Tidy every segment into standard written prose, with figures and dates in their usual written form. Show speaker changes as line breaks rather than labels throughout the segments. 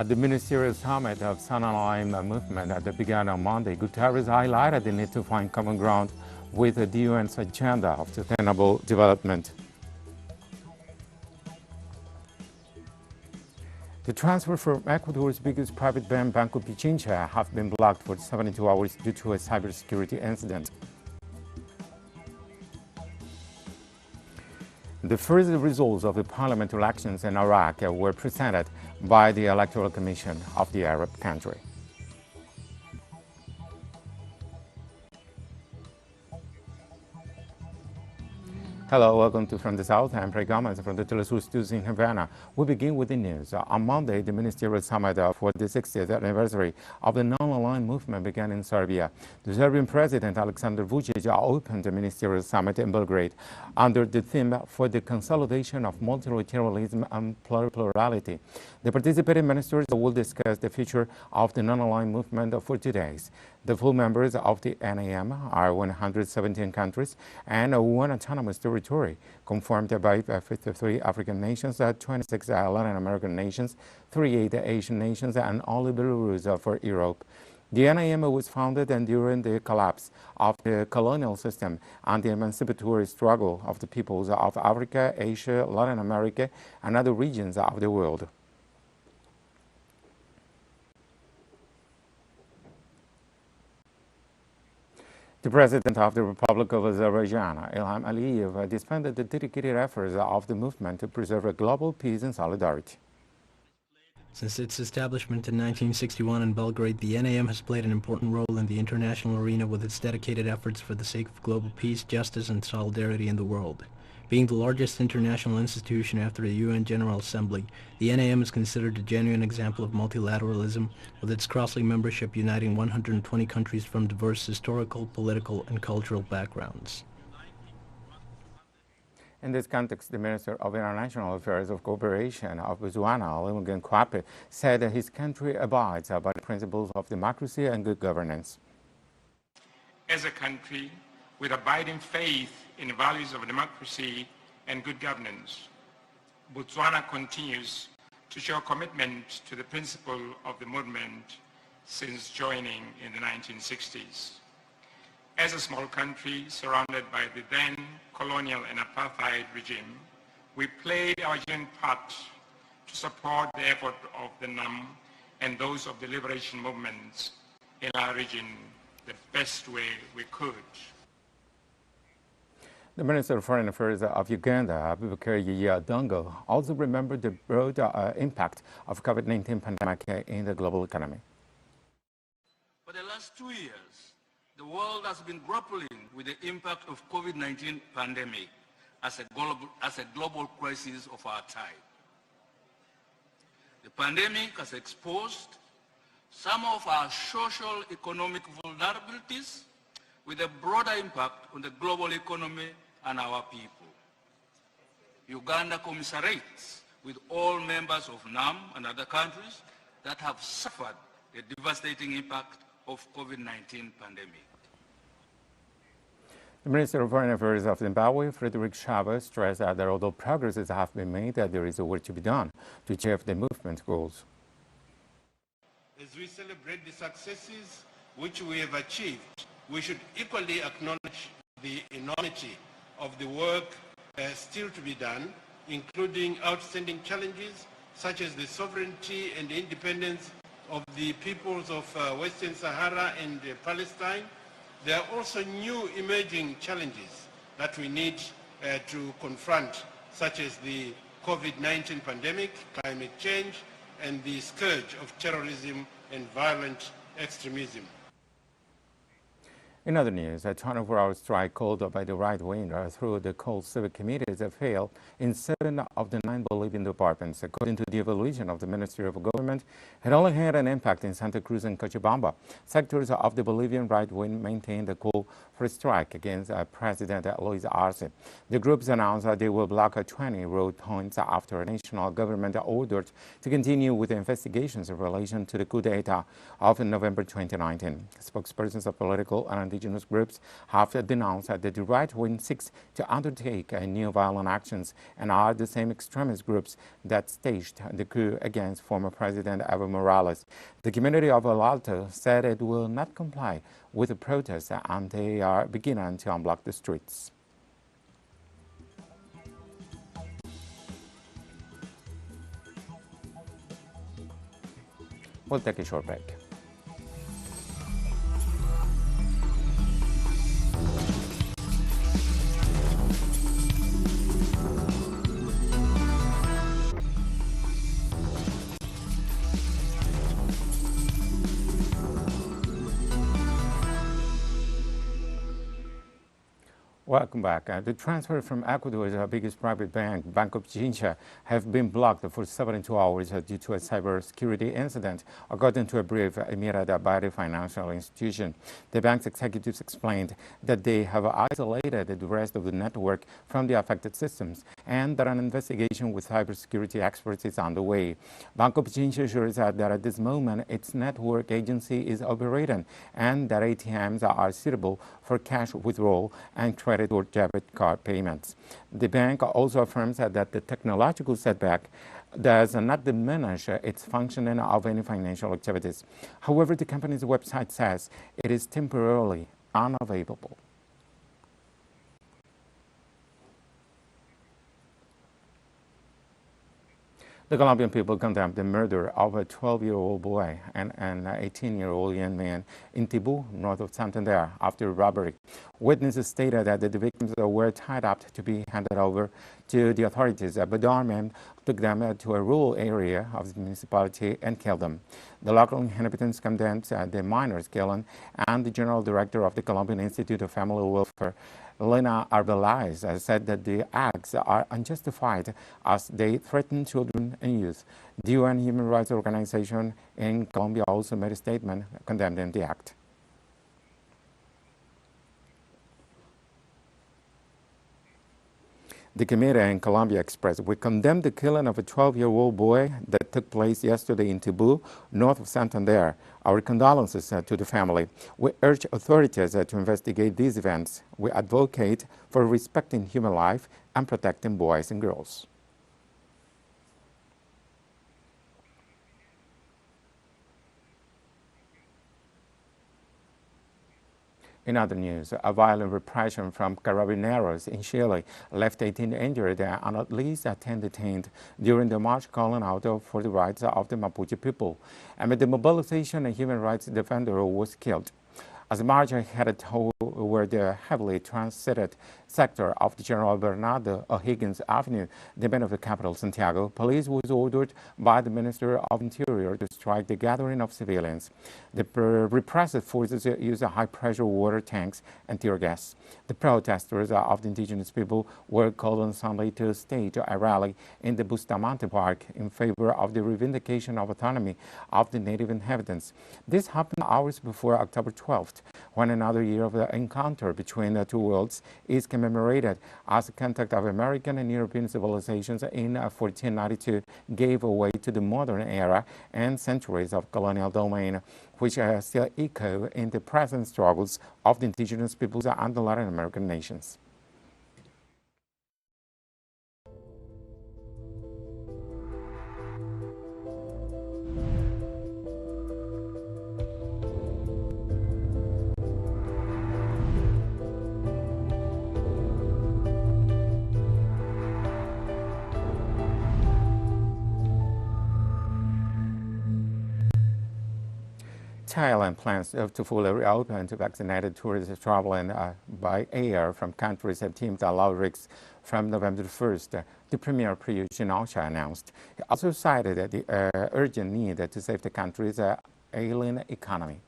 At the ministerial summit of Sun-Aligned movement that began on Monday, Guterres highlighted the need to find common ground with the UN's agenda of sustainable development. The transfer from Ecuador's biggest private bank, Banco Pichincha, have been blocked for 72 hours due to a cybersecurity incident. The first results of the parliament elections in Iraq were presented by the Electoral Commission of the Arab country. Hello, welcome to From the South. I'm Craig Gomez from the teleSUR studios in Havana. We begin with the news. On Monday, the ministerial summit for the 60th anniversary of the non-aligned movement began in Serbia. The Serbian President Aleksandar Vučić opened the ministerial summit in Belgrade under the theme for the consolidation of multilateralism and plurality. The participating ministers will discuss the future of the non-aligned movement for 2 days. The full members of the NAM are 117 countries and one autonomous territory, conformed by 53 African nations, 26 Latin American nations, 38 Asian nations, and only Belarus for Europe. The NAM was founded during the collapse of the colonial system and the emancipatory struggle of the peoples of Africa, Asia, Latin America, and other regions of the world. The President of the Republic of Azerbaijan, Ilham Aliyev, defended the dedicated efforts of the movement to preserve global peace and solidarity.
Since its establishment in 1961 in Belgrade, the NAM has played an important role in the international arena with its dedicated efforts for the sake of global peace, justice, and solidarity in the world. Being the largest international institution after the UN General Assembly, the NAM is considered a genuine example of multilateralism, with its cross-league membership uniting 120 countries from diverse historical, political, and cultural backgrounds.
In this context, the Minister of International Affairs of Cooperation of Botswana, Olusegun Kwape, said that his country abides by the principles of democracy and good governance.
As a country with abiding faith in the values of democracy and good governance, Botswana continues to show commitment to the principle of the movement since joining in the 1960s. As a small country surrounded by the then colonial and apartheid regime, we played our genuine part to support the effort of the NAM and those of the liberation movements in our region the best way we could.
The Minister of Foreign Affairs of Uganda, Abubakar Yaya Dongo, also remembered the broad impact of COVID-19 pandemic in the global economy.
For the last 2 years, the world has been grappling with the impact of COVID-19 pandemic as a global crisis of our time. The pandemic has exposed some of our social economic vulnerabilities with a broader impact on the global economy and our people. Uganda commiserates with all members of NAM and other countries that have suffered the devastating impact of COVID-19 pandemic.
The Minister of Foreign Affairs of Zimbabwe, Frederick Chavez, stressed that although progresses have been made, that there is work to be done to achieve the movement's goals.
As we celebrate the successes which we have achieved, we should equally acknowledge the enormity of the work still to be done, including outstanding challenges such as the sovereignty and independence of the peoples of Western Sahara and Palestine. There are also new emerging challenges that we need to confront, such as the COVID-19 pandemic, climate change, and the scourge of terrorism and violent extremism.
In other news, a 24-hour strike called by the right wing through the cold civic committees failed in 7 of the 9 Bolivian departments. According to the evaluation of the Ministry of Government, it only had an impact in Santa Cruz and Cochabamba. Sectors of the Bolivian right wing maintained the call for a strike against President Luis Arce. The groups announced that they will block 20 road points after a national government ordered to continue with investigations in relation to the coup d'etat of November 2019. Spokespersons of political and indigenous groups have denounced that the right-wing seeks to undertake new violent actions and are the same extremist groups that staged the coup against former President Evo Morales. The community of El Alto said it will not comply with the protests and they are beginning to unblock the streets. We'll take a short break. Welcome back. The transfer from Ecuador's biggest private bank, Banco Pichincha, have been blocked for 72 hours due to a cybersecurity incident, according to a brief emitted by the financial institution. The bank's executives explained that they have isolated the rest of the network from the affected systems and that an investigation with cybersecurity experts is underway. Banco Pichincha assures that at this moment its network agency is operating and that ATMs are suitable for cash withdrawal and credit or debit card payments. The bank also affirms that the technological setback does not diminish its functioning of any financial activities. However, the company's website says it is temporarily unavailable. The Colombian people condemned the murder of a 12-year-old boy and an 18-year-old young man in Tibú, north of Santander, after robbery. Witnesses stated that the victims were tied up to be handed over to the authorities, but the armed men took them to a rural area of the municipality and killed them. The local inhabitants condemned the minors' killing, and the general director of the Colombian Institute of Family Welfare, Elena Arbeláez, said that the acts are unjustified as they threaten children and youth. The UN Human Rights Organization in Colombia also made a statement condemning the act. The committee in Colombia expressed, "We condemn the killing of a 12-year-old boy that took place yesterday in Tibú, north of Santander. Our condolences to the family. We urge authorities to investigate these events. We advocate for respecting human life and protecting boys and girls." In other news, a violent repression from carabineros in Chile left 18 injured and at least 10 detained during the march calling out for the rights of the Mapuche people. Amid the mobilization, a human rights defender was killed. As the march headed toward the heavily transited sector of the General Bernardo O'Higgins Avenue, the main of the capital, Santiago, police was ordered by the Minister of Interior to strike the gathering of civilians. The repressive forces used high-pressure water tanks and tear gas. The protesters of the indigenous people were called on Sunday to stage a rally in the Bustamante Park in favor of the revindication of autonomy of the native inhabitants. This happened hours before October 12th, when another year of the encounter between the two worlds is commemorated, as the contact of American and European civilizations in 1492 gave way to the modern era and centuries of colonial domain, which still echo in the present struggles of the indigenous peoples and the Latin American nations. Thailand plans to fully reopen to vaccinated tourists traveling by air from countries that deemed low risks from November 1st. The Premier Prayut Chan-o-cha announced. He also cited the urgent need to save the country's ailing economy.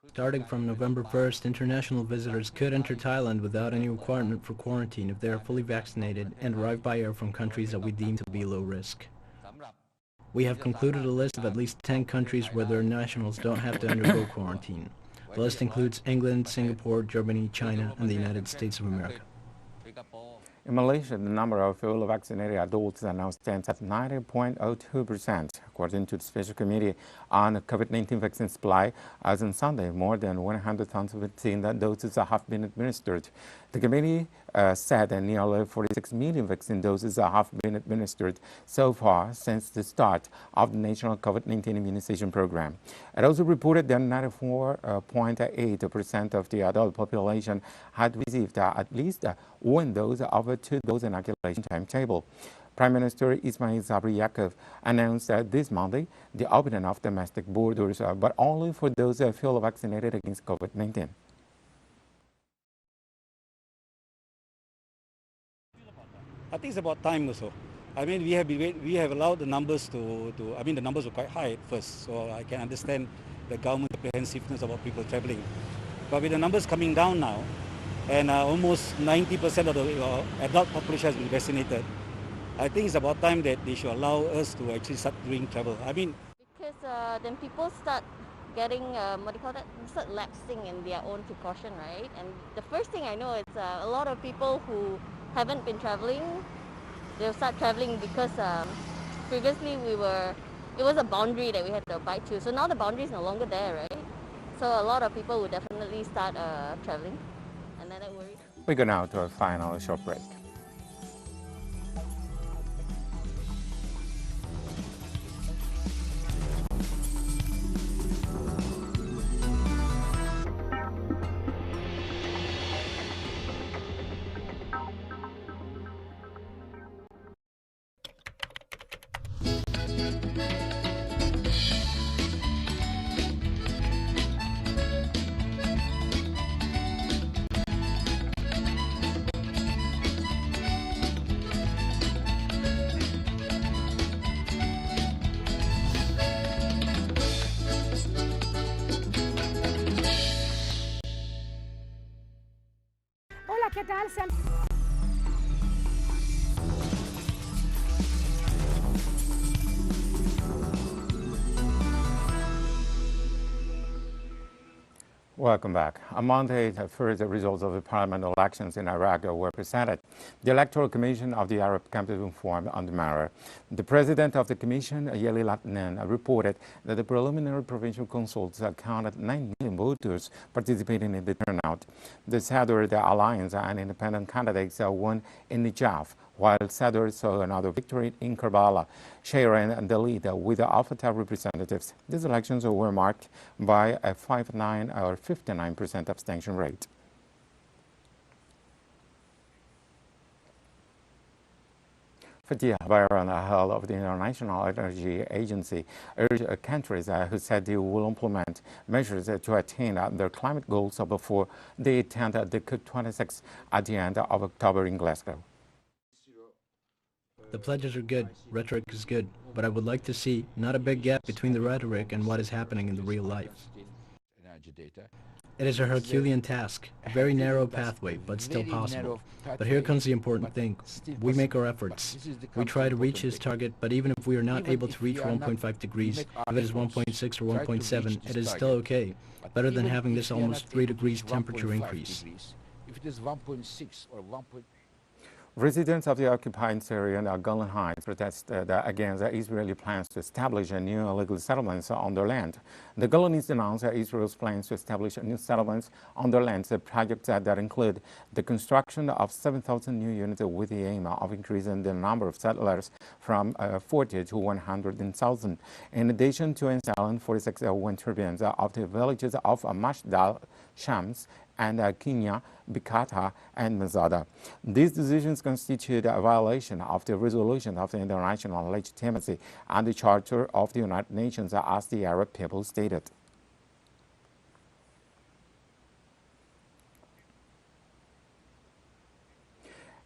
Starting from November 1st, international visitors could enter Thailand without any requirement for quarantine if they are fully vaccinated and arrive by air from countries that we deem to be low risk. We have concluded a list of at least 10 countries where their nationals don't have to undergo quarantine. The list includes England, Singapore, Germany, China, and the United States of America.
In Malaysia, the number of fully vaccinated adults now stands at 90.02%, according to the Special Committee on COVID-19 vaccine supply. As on Sunday, more than 100,000 vaccine doses have been administered. The committee said that nearly 46 million vaccine doses have been administered so far since the start of the national COVID-19 immunization program. It also reported that 94.8% of the adult population had received at least one dose of a two-dose inoculation timetable. Prime Minister Ismail Sabri Yaakob announced this Monday the opening of domestic borders, but only for those fully vaccinated against COVID-19.
I think it's about time also. I mean, we have allowed the numbers the numbers were quite high at first, so I can understand the government's apprehensiveness about people traveling. But with the numbers coming down now, and almost 90% of the adult population has been vaccinated, I think it's about time that they should allow us to actually start doing travel. I mean,
because then people start getting start lapsing in their own precaution, right? And the first thing I know is a lot of people who haven't been traveling, they'll start traveling because previously it was a boundary that we had to abide to. So now the boundary is no longer there, right? So a lot of people will definitely start traveling, and then that worries.
We go now to a final short break.
Hola, ¿qué tal?
Welcome back. On Monday, the first results of the parliament elections in Iraq were presented. The Electoral Commission of the Arab Capital informed on the matter. The president of the commission, Yeli Latnan, reported that the preliminary provincial consults counted 9 million voters participating in the turnout. The Sadr, the Alliance, and independent candidates won in Najaf, while Sadr saw another victory in Karbala, sharing the lead with the Al-Fatah representatives. These elections were marked by a 59% abstention rate. Fatih Bayram, head of the International Energy Agency, urged countries who said they will implement measures to attain their climate goals before they attend the COP26 at the end of October in Glasgow.
The pledges are good, rhetoric is good, but I would like to see not a big gap between the rhetoric and what is happening in the real life. It is a Herculean task, a very narrow pathway, but still possible. But here comes the important thing. We make our efforts. We try to reach his target, but even if we are not able to reach 1.5 degrees, if it is 1.6 or 1.7, it is still okay. Better than having this almost 3 degrees temperature increase.
If it is 1.6 or 1.
Residents of the occupied Syrian Golan Heights protested against Israeli plans to establish a new illegal settlements on their land. The Golanists announced Israel's plans to establish new settlements on their lands, projects that include the construction of 7,000 new units with the aim of increasing the number of settlers from 40 to 100,000. In addition to installing 46 wind turbines of the villages of Mashdal, Shams, and Kenya, Bikata, and Mazada. These decisions constitute a violation of the resolution of the international legitimacy and the Charter of the United Nations, as the Arab people stated.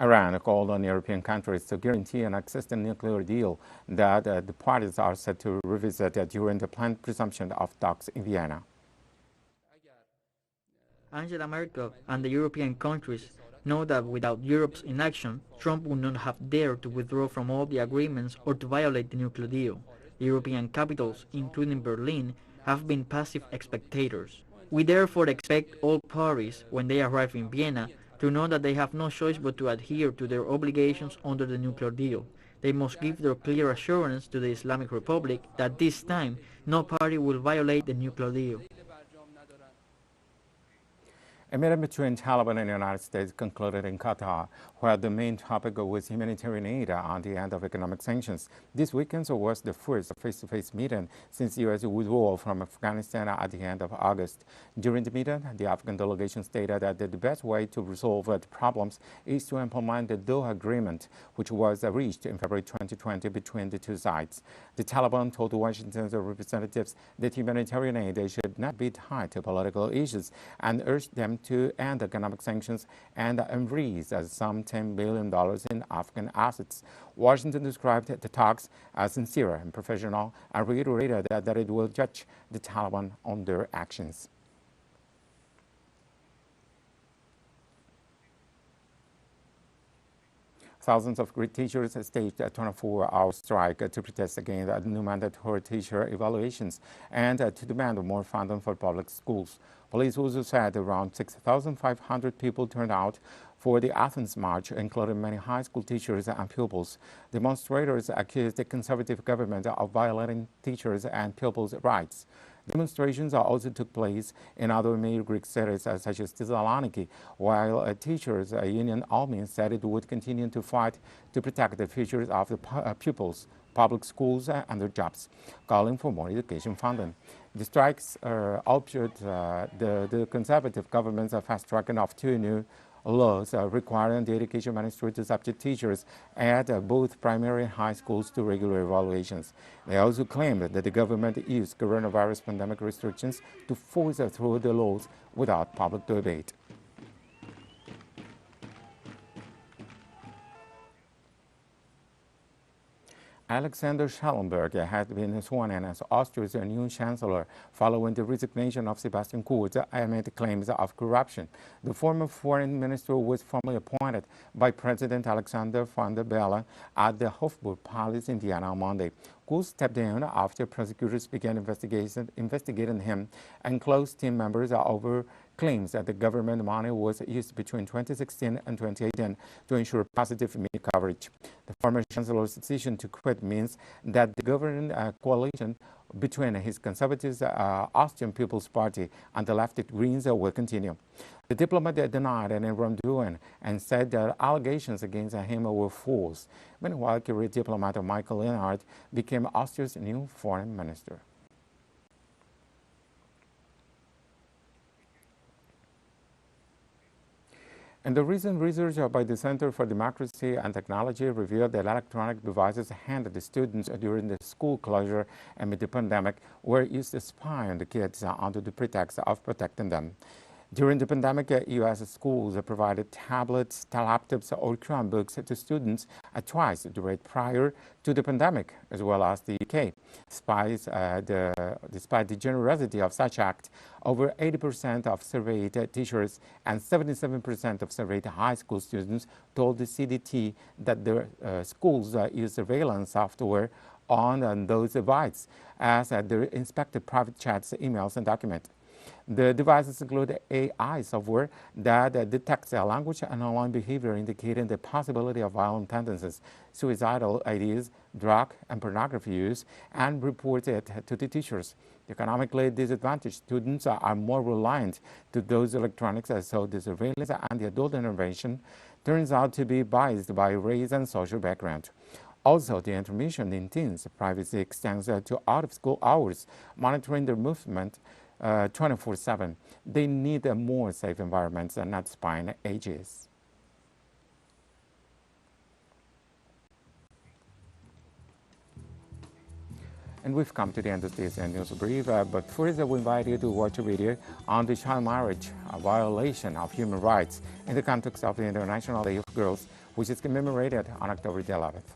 Iran called on European countries to guarantee an existing nuclear deal that the parties are set to revisit during the planned resumption of talks in Vienna.
Angela Merkel and the European countries know that without Europe's inaction, Trump would not have dared to withdraw from all the agreements or to violate the nuclear deal. The European capitals, including Berlin, have been passive spectators. We therefore expect all parties, when they arrive in Vienna, to to know that they have no choice but to adhere to their obligations under the nuclear deal. They must give their clear assurance to the Islamic Republic that this time no party will violate the nuclear deal.
A meeting between Taliban and the United States concluded in Qatar, where the main topic was humanitarian aid and the end of economic sanctions. This weekend was the first face-to-face meeting since the U.S. withdrawal from Afghanistan at the end of August. During the meeting, the Afghan delegation stated that the best way to resolve the problems is to implement the Doha Agreement, which was reached in February 2020 between the two sides. The Taliban told Washington's representatives that humanitarian aid should not be tied to political issues and urged them to end economic sanctions and unfreeze some $10 billion in Afghan assets. Washington described the talks as sincere and professional and reiterated that it will judge the Taliban on their actions. Thousands of Greek teachers staged a 24-hour strike to protest against new mandatory teacher evaluations and to demand more funding for public schools. Police also said around 6,500 people turned out for the Athens march, including many high school teachers and pupils. Demonstrators accused the conservative government of violating teachers' and pupils' rights. Demonstrations also took place in other major Greek cities such as Thessaloniki, while a teachers' union Almin said it would continue to fight to protect the futures of the pupils, public schools and their jobs, calling for more education funding. The strikes urged the conservative government's fast-tracking of two new laws requiring the education ministry to subject teachers at both primary and high schools to regular evaluations. They also claimed that the government used coronavirus pandemic restrictions to force through the laws without public debate. Alexander Schallenberg has been sworn in as Austria's new chancellor following the resignation of Sebastian Kurz amid claims of corruption. The former foreign minister was formally appointed by President Alexander von der Bellen at the Hofburg Palace in Vienna on Monday. Kurz stepped down after prosecutors began investigating him and close team members over claims that the government money was used between 2016 and 2018 to ensure positive media coverage. The former chancellor's decision to quit means that the governing coalition between his conservative Austrian People's Party and the leftist Greens will continue. The diplomat denied any wrongdoing and said that allegations against him were false. Meanwhile, career diplomat Michael Leonhardt became Austria's new foreign minister. And the recent research by the Center for Democracy and Technology revealed that electronic devices handed to students during the school closure amid the pandemic were used to spy on the kids under the pretext of protecting them. During the pandemic, U.S. schools provided tablets, laptops, or Chromebooks to students twice the rate prior to the pandemic, as well as the UK. Despite the generosity of such act, over 80% of surveyed teachers and 77% of surveyed high school students told the CDT that their schools use surveillance software on those devices as they inspected private chats, emails, and documents. The devices include AI software that detects language and online behavior, indicating the possibility of violent tendencies, suicidal ideas, drug and pornography use, and report it to the teachers. Economically disadvantaged students are more reliant to those electronics, so the surveillance and the adult intervention turns out to be biased by race and social background. Also, the information in teens' privacy extends to out-of-school hours, monitoring their movement 24/7. They need more safe environments and not spying ages. And we've come to the end of this news brief, but first we invite you to watch a video on the child marriage, a violation of human rights in the context of the International Day of Girls, which is commemorated on October the 11th.